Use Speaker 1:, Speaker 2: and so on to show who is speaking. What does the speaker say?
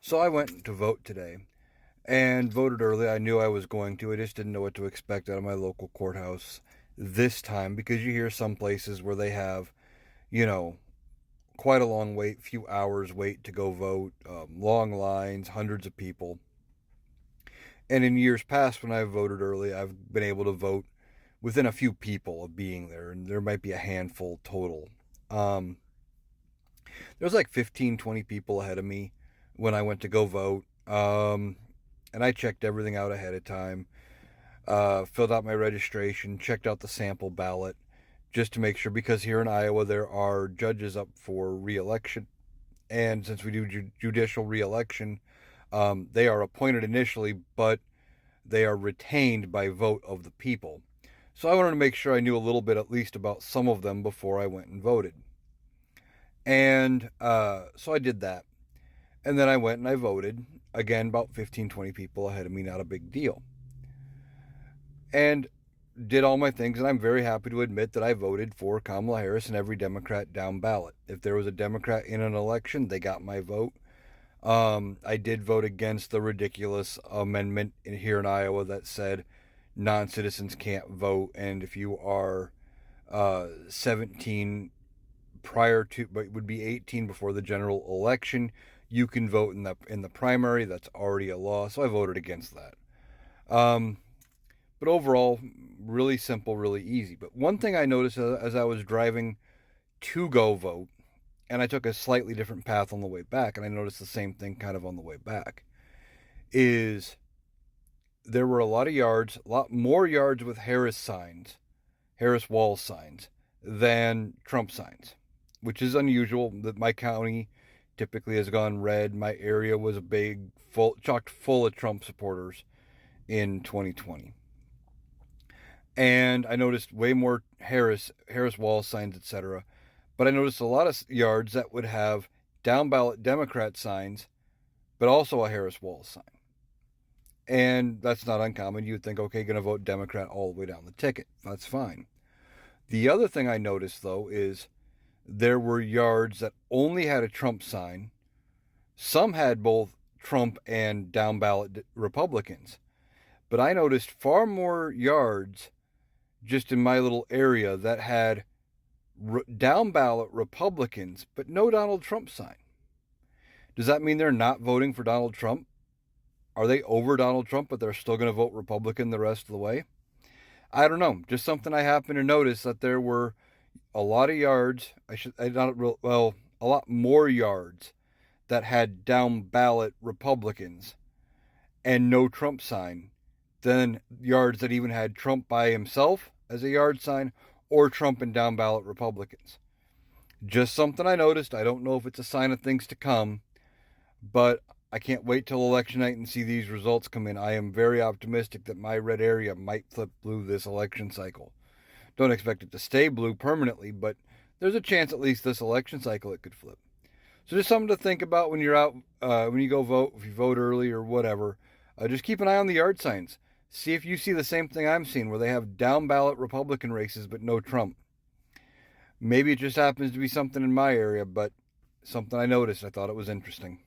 Speaker 1: So I went to vote today and voted early. I knew I was going to. I just didn't know what to expect out of my local courthouse this time because you hear some places where they have, you know, quite a long wait, few hours wait to go vote, long lines, hundreds of people. And in years past, when I've voted early, I've been able to vote within a few people of being there, and there might be a handful total. Um, there was like 15, 20 people ahead of me when I went to go vote. And I checked everything out ahead of time, filled out my registration, checked out the sample ballot just to make sure, because here in Iowa there are judges up for reelection. And since we do judicial reelection, they are appointed initially, but they are retained by vote of the people. So I wanted to make sure I knew a little bit at least about some of them before I went and voted. And so I did that. And then I went and I voted. Again, about 15, 20 people ahead of me, not a big deal. And did all my things, and I'm very happy to admit that I voted for Kamala Harris and every Democrat down ballot. If there was a Democrat in an election, they got my vote. I did vote against the ridiculous amendment here in Iowa that said non-citizens can't vote, and if you are 17 prior to, but would be 18 before the general election, you can vote in the primary. That's already a law, so I voted against that. Um, but overall, really simple, really easy. But one thing I noticed as I was driving to go vote, and I took a slightly different path on the way back, and I noticed the same thing kind of on the way back, is there were a lot of yards, a lot more yards with Harris signs, Harris wall signs, than Trump signs, which is unusual. That my county typically has gone red. My area was a big, chocked full of Trump supporters in 2020. And I noticed way more Harris wall signs, etc. But I noticed a lot of yards that would have down ballot Democrat signs, but also a Harris wall sign. And that's not uncommon. You'd think, okay, going to vote Democrat all the way down the ticket. That's fine. The other thing I noticed, though, is there were yards that only had a Trump sign. Some had both Trump and down ballot Republicans. But I noticed far more yards just in my little area that had down ballot Republicans, but no Donald Trump sign. Does that mean they're not voting for Donald Trump? Are they over Donald Trump, but they're still going to vote Republican the rest of the way? I don't know. Just something I happened to notice, that there were a lot of yards. A lot more yards that had down ballot Republicans and no Trump sign than yards that even had Trump by himself as a yard sign or Trump and down ballot Republicans. Just something I noticed. I don't know if it's a sign of things to come, but I can't wait till election night and see these results come in. I am very optimistic that my red area might flip blue this election cycle. Don't expect it to stay blue permanently, but there's a chance at least this election cycle it could flip. So just something to think about when you're out, when you go vote, if you vote early or whatever. Just keep an eye on the yard signs. See if you see the same thing I'm seeing, where they have down ballot Republican races but no Trump. Maybe it just happens to be something in my area, but something I noticed. I thought it was interesting.